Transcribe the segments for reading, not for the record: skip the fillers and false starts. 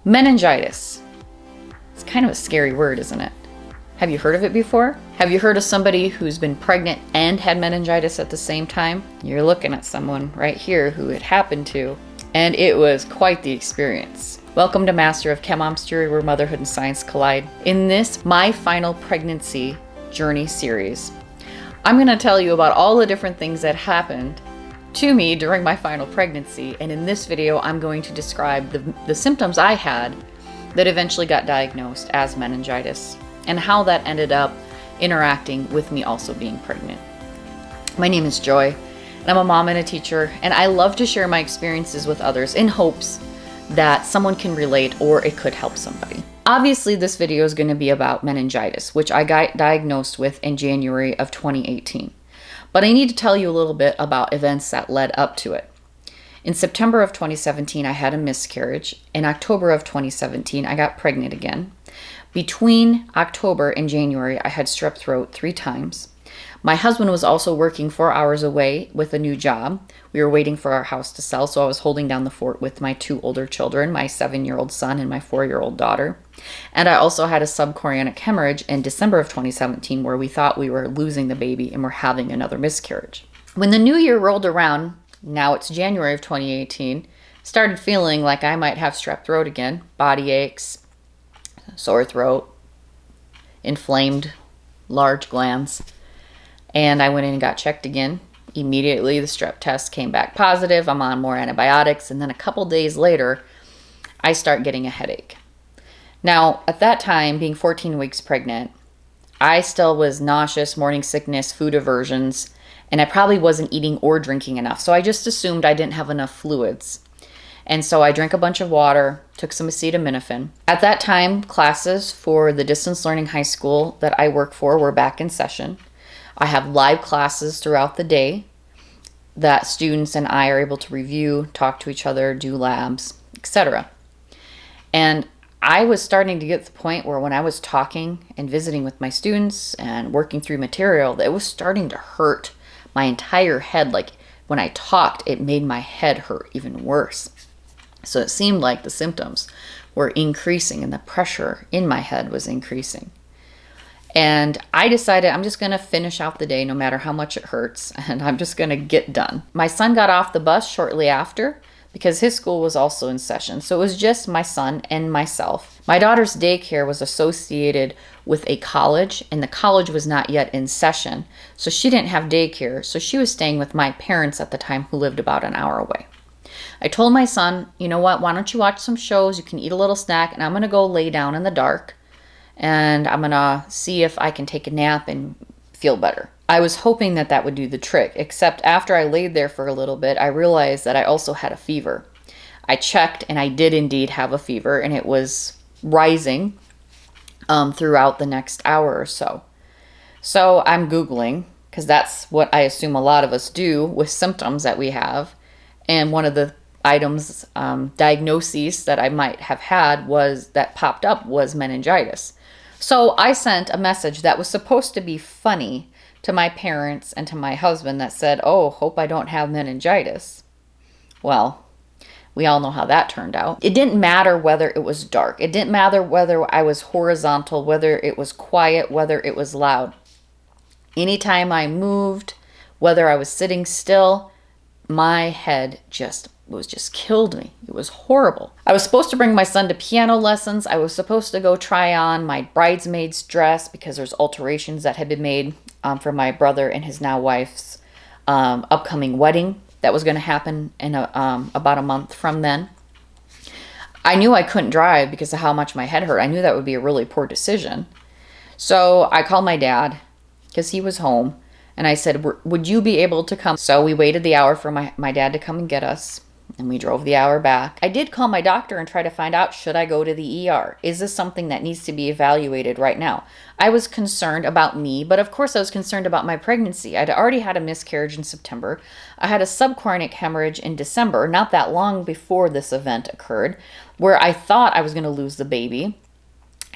Meningitis. It's kind of a scary word, isn't it? Have you heard of it before? Have you heard of somebody who's been pregnant and had meningitis at the same time? You're looking at someone right here who it happened to, and it was quite the experience. Welcome to Master of Chemistry, where motherhood and science collide. In this, my final pregnancy journey series, I'm going to tell you about all the different things that happened to me during my final pregnancy, and in this video I'm going to describe the symptoms I had that eventually got diagnosed as meningitis and how that ended up interacting with me also being pregnant. My name is Joy, and I'm a mom and a teacher, and I love to share my experiences with others in hopes that someone can relate or it could help somebody. Obviously, this video is going to be about meningitis, which I got diagnosed with in January of 2018. But I need to tell you a little bit about events that led up to it. In September of 2017, I had a miscarriage. In October of 2017, I got pregnant again. Between October and January, I had strep throat 3 times. My husband was also working 4 hours away with a new job. We were waiting for our house to sell, so I was holding down the fort with my 2 older children, my 7-year-old son and my 4-year-old daughter. And I also had a subchorionic hemorrhage in December of 2017 where we thought we were losing the baby and were having another miscarriage. When the new year rolled around, now it's January of 2018, started feeling like I might have strep throat again, body aches, sore throat, inflamed large glands. And I went in and got checked again. Immediately, the strep test came back positive. I'm on more antibiotics. And then a couple days later, I start getting a headache. Now, at that time, being 14 weeks pregnant, I still was nauseous, morning sickness, food aversions, and I probably wasn't eating or drinking enough. So I just assumed I didn't have enough fluids. And so I drank a bunch of water, took some acetaminophen. At that time, classes for the distance learning high school that I work for were back in session. I have live classes throughout the day that students and I are able to review, talk to each other, do labs, etc. And I was starting to get to the point where when I was talking and visiting with my students and working through material, it was starting to hurt my entire head. Like when I talked, it made my head hurt even worse. So it seemed like the symptoms were increasing and the pressure in my head was increasing. And I decided I'm just going to finish out the day no matter how much it hurts, and I'm just going to get done. My son got off the bus shortly after because his school was also in session. So it was just my son and myself. My daughter's daycare was associated with a college, and the college was not yet in session. So she didn't have daycare. So she was staying with my parents at the time who lived about an hour away. I told my son, you know what, why don't you watch some shows? You can eat a little snack, and I'm going to go lay down in the dark. And I'm going to see if I can take a nap and feel better. I was hoping that that would do the trick, except after I laid there for a little bit, I realized that I also had a fever. I checked, and I did indeed have a fever, and it was rising throughout the next hour or so. So I'm Googling, because that's what I assume a lot of us do with symptoms that we have. And one of the items, diagnoses that I might have had that popped up was meningitis. So I sent a message that was supposed to be funny to my parents and to my husband that said, oh, hope I don't have meningitis. Well, we all know how that turned out. It didn't matter whether it was dark. It didn't matter whether I was horizontal, whether it was quiet, whether it was loud. Anytime I moved, whether I was sitting still, my head just killed me. It was horrible. I was supposed to bring my son to piano lessons. I was supposed to go try on my bridesmaid's dress because there's alterations that had been made for my brother and his now wife's upcoming wedding that was going to happen in about a month from then. I knew I couldn't drive because of how much my head hurt. I knew that would be a really poor decision. So I called my dad because he was home, and I said, would you be able to come? So we waited the hour for my dad to come and get us. And we drove the hour back. I did call my doctor and try to find out, should I go to the ER? Is this something that needs to be evaluated right now? I was concerned about me, but of course I was concerned about my pregnancy. I'd already had a miscarriage in September. I had a subchorionic hemorrhage in December, not that long before this event occurred, where I thought I was going to lose the baby.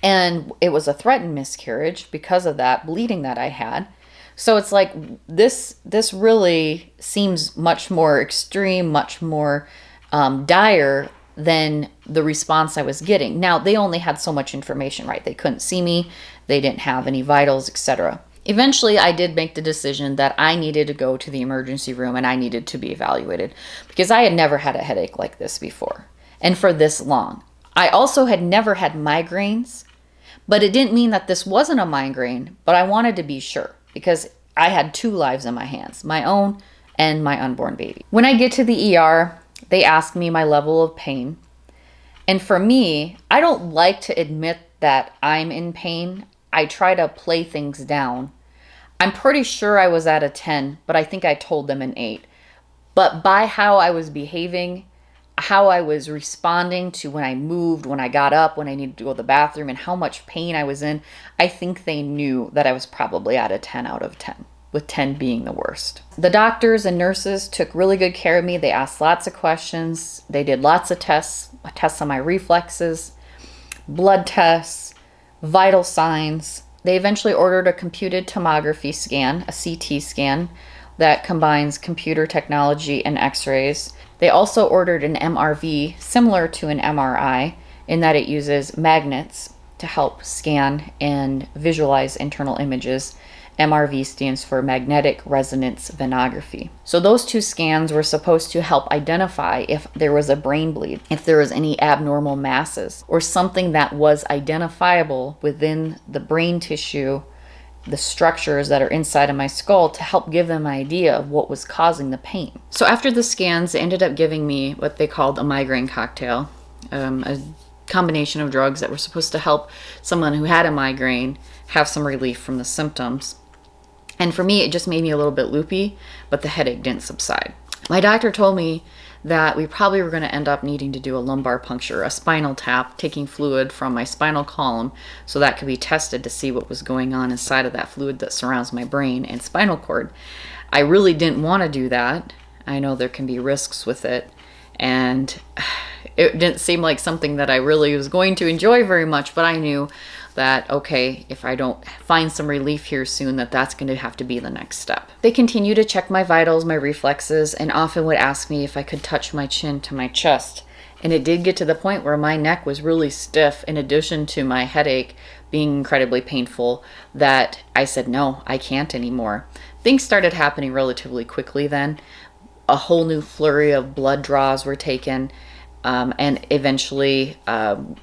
And it was a threatened miscarriage because of that bleeding that I had. So it's like this really seems much more extreme, much more dire than the response I was getting. Now, they only had so much information, right? They couldn't see me, they didn't have any vitals, etc. Eventually, I did make the decision that I needed to go to the emergency room and I needed to be evaluated because I had never had a headache like this before and for this long. I also had never had migraines, but it didn't mean that this wasn't a migraine, but I wanted to be sure because I had 2 lives in my hands, my own and my unborn baby. When I get to the ER, they ask me my level of pain. And for me, I don't like to admit that I'm in pain. I try to play things down. I'm pretty sure I was at a 10, but I think I told them an 8. But by how I was behaving, how I was responding to when I moved, when I got up, when I needed to go to the bathroom, and how much pain I was in, I think they knew that I was probably at a 10 out of 10, with 10 being the worst. The doctors and nurses took really good care of me. They asked lots of questions. They did lots of tests on my reflexes, blood tests, vital signs. They eventually ordered a computed tomography scan, a CT scan, that combines computer technology and x-rays. They also ordered an MRV similar to an MRI in that it uses magnets to help scan and visualize internal images. MRV stands for magnetic resonance venography. So those 2 scans were supposed to help identify if there was a brain bleed, if there was any abnormal masses, or something that was identifiable within the brain tissue, the structures that are inside of my skull, to help give them an idea of what was causing the pain. So after the scans, they ended up giving me what they called a migraine cocktail, a combination of drugs that were supposed to help someone who had a migraine have some relief from the symptoms. And for me, it just made me a little bit loopy, but the headache didn't subside. My doctor told me that we probably were going to end up needing to do a lumbar puncture, a spinal tap, taking fluid from my spinal column so that could be tested to see what was going on inside of that fluid that surrounds my brain and spinal cord. I really didn't want to do that. I know there can be risks with it, and it didn't seem like something that I really was going to enjoy very much, but I knew that, okay, if I don't find some relief here soon, that's going to have to be the next step. They continue to check my vitals, my reflexes, and often would ask me if I could touch my chin to my chest. And it did get to the point where my neck was really stiff, in addition to my headache being incredibly painful, that I said, no, I can't anymore. Things started happening relatively quickly then. A whole new flurry of blood draws were taken. And eventually,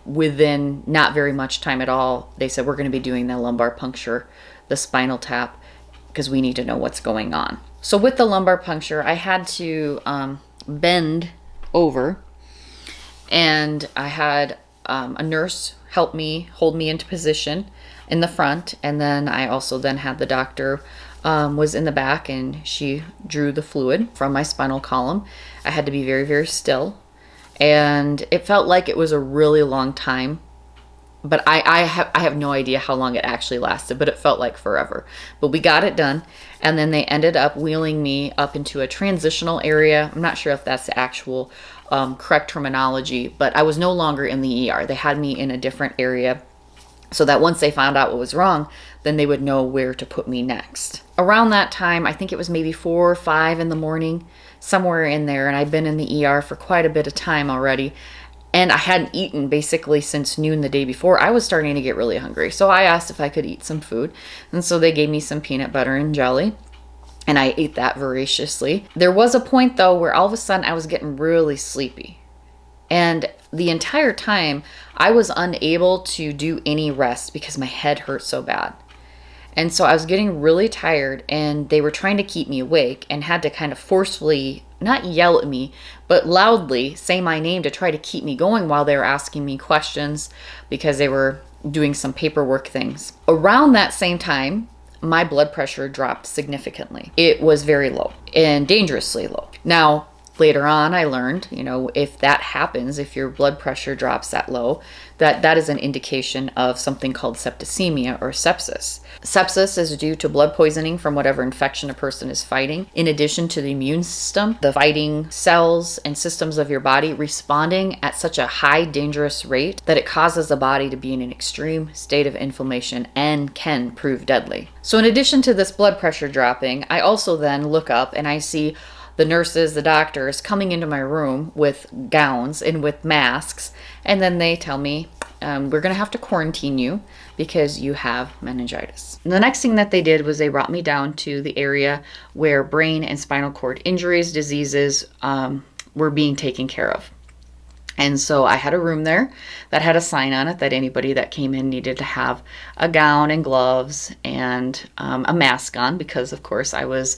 within not very much time at all, they said, we're going to be doing the lumbar puncture, the spinal tap, because we need to know what's going on. So with the lumbar puncture, I had to bend over, and I had a nurse help me hold me into position in the front, and then I also then had the doctor was in the back, and she drew the fluid from my spinal column. I had to be very, very still. And it felt like it was a really long time, but I have no idea how long it actually lasted, but it felt like forever. But we got it done, and then they ended up wheeling me up into a transitional area. I'm not sure if that's the actual correct terminology, but I was no longer in the ER. They had me in a different area so that once they found out what was wrong, then they would know where to put me next. Around that time, I think it was maybe 4 or 5 in the morning, somewhere in there, and I'd been in the ER for quite a bit of time already, and I hadn't eaten basically since noon the day before. I was starting to get really hungry, so I asked if I could eat some food, and so they gave me some peanut butter and jelly, and I ate that voraciously. There was a point, though, where all of a sudden I was getting really sleepy, and the entire time I was unable to do any rest because my head hurt so bad. And so I was getting really tired, and they were trying to keep me awake and had to kind of forcefully, not yell at me, but loudly say my name to try to keep me going while they were asking me questions because they were doing some paperwork things. Around that same time, my blood pressure dropped significantly. It was very low and dangerously low. Now, later on, I learned, if that happens, if your blood pressure drops that low, that is an indication of something called septicemia or sepsis. Sepsis is due to blood poisoning from whatever infection a person is fighting, in addition to the immune system, the fighting cells and systems of your body responding at such a high dangerous rate that it causes the body to be in an extreme state of inflammation and can prove deadly. So in addition to this blood pressure dropping, I also then look up and I see the nurses, the doctors coming into my room with gowns and with masks. And then they tell me, we're going to have to quarantine you because you have meningitis. And the next thing that they did was they brought me down to the area where brain and spinal cord injuries, diseases were being taken care of. And so I had a room there that had a sign on it that anybody that came in needed to have a gown and gloves and a mask on because, of course, I was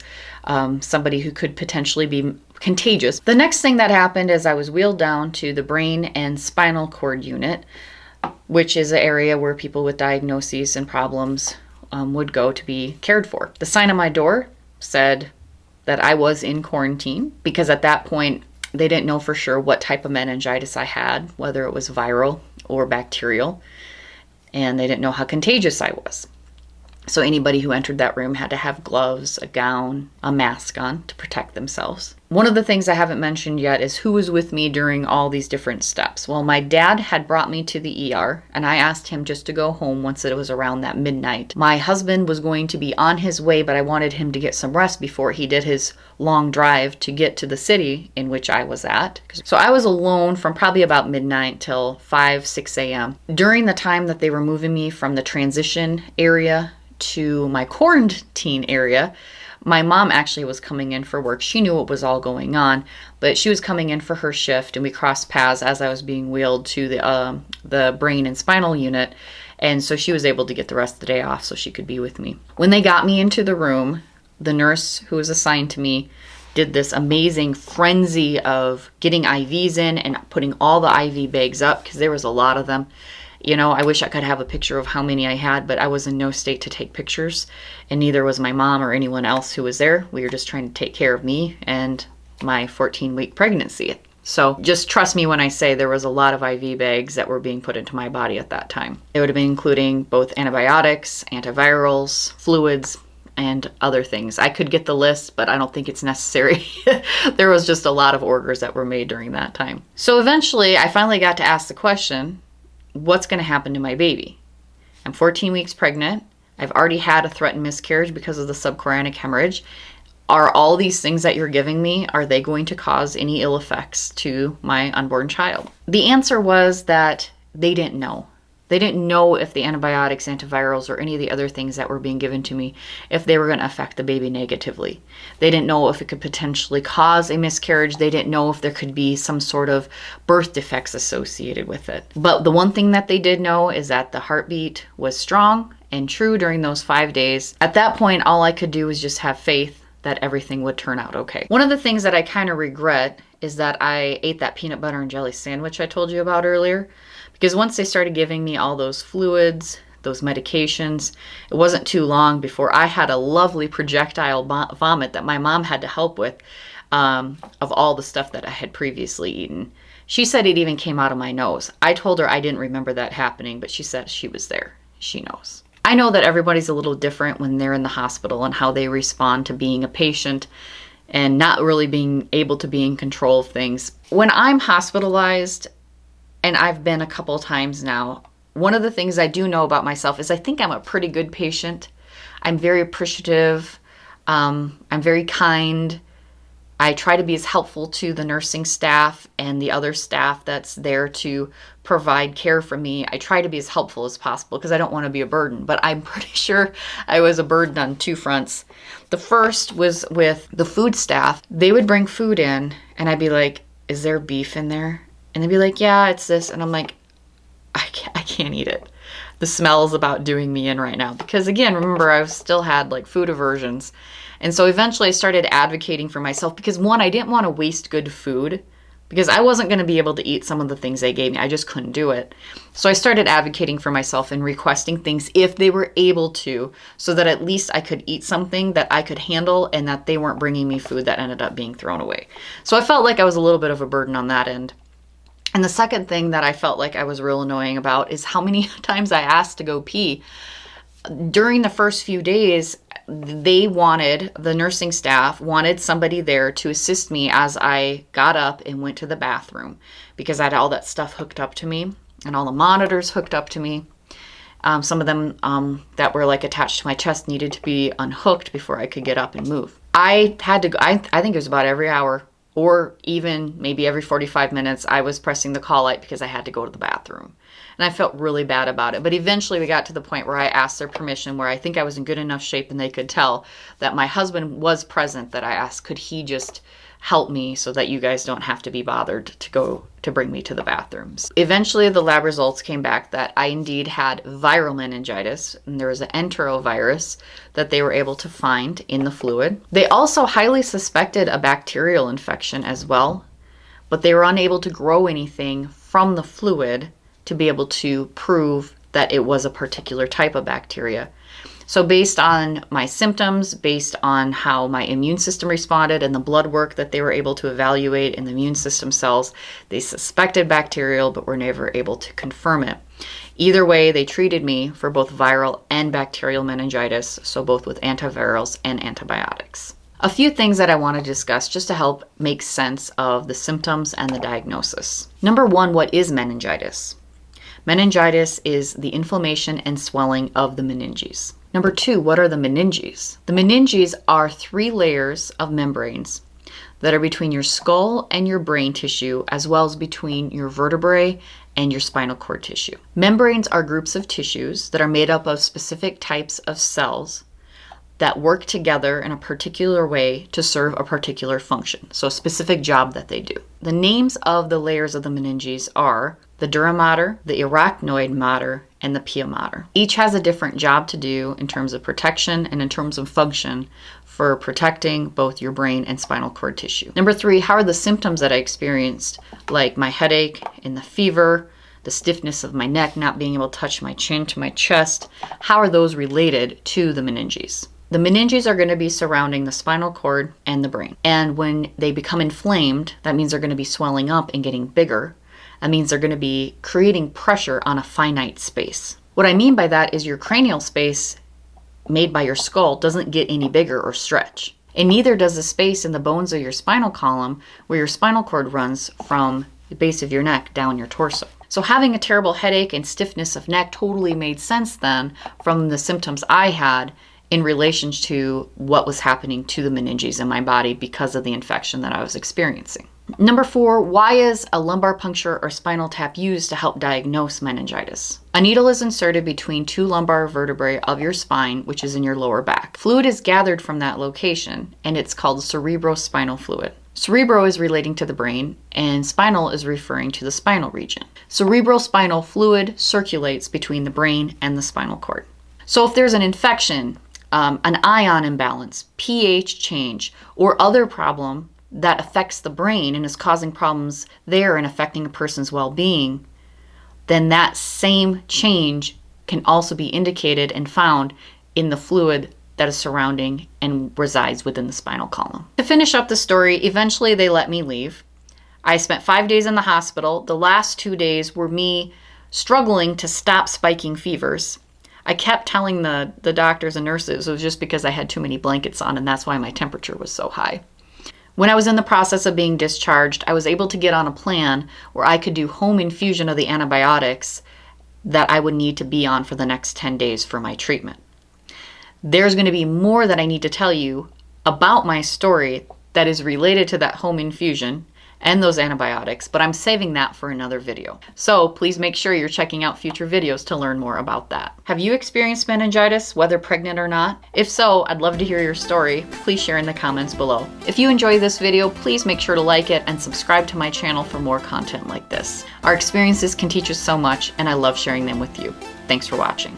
somebody who could potentially be contagious. The next thing that happened is I was wheeled down to the brain and spinal cord unit, which is an area where people with diagnoses and problems would go to be cared for. The sign on my door said that I was in quarantine because at that point, they didn't know for sure what type of meningitis I had, whether it was viral or bacterial, and they didn't know how contagious I was. So anybody who entered that room had to have gloves, a gown, a mask on to protect themselves. One of the things I haven't mentioned yet is who was with me during all these different steps. Well, my dad had brought me to the ER, and I asked him just to go home once it was around that midnight. My husband was going to be on his way, but I wanted him to get some rest before he did his long drive to get to the city in which I was at. So I was alone from probably about midnight till 5, 6 a.m. During the time that they were moving me from the transition area to my quarantine area, my mom actually was coming in for work. She knew what was all going on, but she was coming in for her shift, and we crossed paths as I was being wheeled to the brain and spinal unit, and so she was able to get the rest of the day off so she could be with me. When they got me into the room, the nurse who was assigned to me did this amazing frenzy of getting IVs in and putting all the IV bags up because there was a lot of them. You know, I wish I could have a picture of how many I had, but I was in no state to take pictures, and neither was my mom or anyone else who was there. We were just trying to take care of me and my 14-week pregnancy. So just trust me when I say there was a lot of IV bags that were being put into my body at that time. It would have been including both antibiotics, antivirals, fluids, and other things. I could get the list, but I don't think it's necessary. There was just a lot of orders that were made during that time. So eventually, I finally got to ask the question, what's going to happen to my baby? I'm 14 weeks pregnant. I've already had a threatened miscarriage because of the subchorionic hemorrhage. Are all these things that you're giving me, are they going to cause any ill effects to my unborn child? The answer was that they didn't know. They didn't know if the antibiotics, antivirals, or any of the other things that were being given to me, if they were going to affect the baby negatively. They didn't know if it could potentially cause a miscarriage. They didn't know if there could be some sort of birth defects associated with it. But the one thing that they did know is that the heartbeat was strong and true during those 5 days. At that point, all I could do was just have faith that everything would turn out okay. One of the things that I kind of regret is that I ate that peanut butter and jelly sandwich I told you about earlier. Because once they started giving me all those fluids, those medications, it wasn't too long before I had a lovely projectile vomit that my mom had to help with of all the stuff that I had previously eaten. She said it even came out of my nose. I told her I didn't remember that happening, but she said she was there. She knows. I know that everybody's a little different when they're in the hospital and how they respond to being a patient and not really being able to be in control of things. When I'm hospitalized, and I've been a couple times now, one of the things I do know about myself is I think I'm a pretty good patient. I'm very appreciative. I'm very kind. I try to be as helpful to the nursing staff and the other staff that's there to provide care for me. I try to be as helpful as possible because I don't want to be a burden, but I'm pretty sure I was a burden on two fronts. The first was with the food staff. They would bring food in and I'd be like, is there beef in there? And they'd be like, yeah, it's this. And I'm like, I can't eat it. The smell is about doing me in right now. Because again, remember, I still had like food aversions. And so eventually I started advocating for myself because one, I didn't want to waste good food because I wasn't going to be able to eat some of the things they gave me. I just couldn't do it. So I started advocating for myself and requesting things if they were able to, so that at least I could eat something that I could handle and that they weren't bringing me food that ended up being thrown away. So I felt like I was a little bit of a burden on that end. And the second thing that I felt like I was real annoying about is how many times I asked to go pee. During the first few days, the nursing staff wanted somebody there to assist me as I got up and went to the bathroom because I had all that stuff hooked up to me and all the monitors hooked up to me. Some of them that were like attached to my chest needed to be unhooked before I could get up and move. I had to go, I think it was about every hour or even maybe every 45 minutes, I was pressing the call light because I had to go to the bathroom. And I felt really bad about it. But eventually we got to the point where I asked their permission, where I think I was in good enough shape and they could tell that my husband was present, that I asked, could he just help me so that you guys don't have to be bothered to bring me to the bathrooms. Eventually the lab results came back that I indeed had viral meningitis, and there was an enterovirus that they were able to find in the fluid. They also highly suspected a bacterial infection as well, but they were unable to grow anything from the fluid to be able to prove that it was a particular type of bacteria. So based on my symptoms, based on how my immune system responded and the blood work that they were able to evaluate in the immune system cells, they suspected bacterial but were never able to confirm it. Either way, they treated me for both viral and bacterial meningitis, so both with antivirals and antibiotics. A few things that I want to discuss just to help make sense of the symptoms and the diagnosis. Number one, what is meningitis? Meningitis is the inflammation and swelling of the meninges. Number two, what are the meninges? The meninges are 3 layers of membranes that are between your skull and your brain tissue, as well as between your vertebrae and your spinal cord tissue. Membranes are groups of tissues that are made up of specific types of cells that work together in a particular way to serve a particular function, so a specific job that they do. The names of the layers of the meninges are the dura mater, the arachnoid mater, and the pia mater. Each has a different job to do in terms of protection and in terms of function for protecting both your brain and spinal cord tissue. Number 3, how are the symptoms that I experienced, like my headache and the fever, the stiffness of my neck, not being able to touch my chin to my chest, how are those related to the meninges? The meninges are going to be surrounding the spinal cord and the brain. And when they become inflamed, that means they're going to be swelling up and getting bigger. That means they're going to be creating pressure on a finite space. What I mean by that is your cranial space made by your skull doesn't get any bigger or stretch. And neither does the space in the bones of your spinal column where your spinal cord runs from the base of your neck down your torso. So having a terrible headache and stiffness of neck totally made sense then from the symptoms I had in relation to what was happening to the meninges in my body because of the infection that I was experiencing. Number 4, why is a lumbar puncture or spinal tap used to help diagnose meningitis? A needle is inserted between 2 lumbar vertebrae of your spine, which is in your lower back. Fluid is gathered from that location, and it's called cerebrospinal fluid. Cerebro is relating to the brain, and spinal is referring to the spinal region. Cerebrospinal fluid circulates between the brain and the spinal cord. So if there's an infection, an ion imbalance, pH change, or other problem that affects the brain and is causing problems there and affecting a person's well-being, then that same change can also be indicated and found in the fluid that is surrounding and resides within the spinal column. To finish up the story, eventually they let me leave. I spent 5 days in the hospital. The last 2 days were me struggling to stop spiking fevers. I kept telling the doctors and nurses it was just because I had too many blankets on, and that's why my temperature was so high. When I was in the process of being discharged, I was able to get on a plan where I could do home infusion of the antibiotics that I would need to be on for the next 10 days for my treatment. There's going to be more that I need to tell you about my story that is related to that home infusion and those antibiotics, but I'm saving that for another video. So please make sure you're checking out future videos to learn more about that. Have you experienced meningitis, whether pregnant or not? If so, I'd love to hear your story. Please share in the comments below. If you enjoy this video, please make sure to like it and subscribe to my channel for more content like this. Our experiences can teach us so much, and I love sharing them with you. Thanks for watching.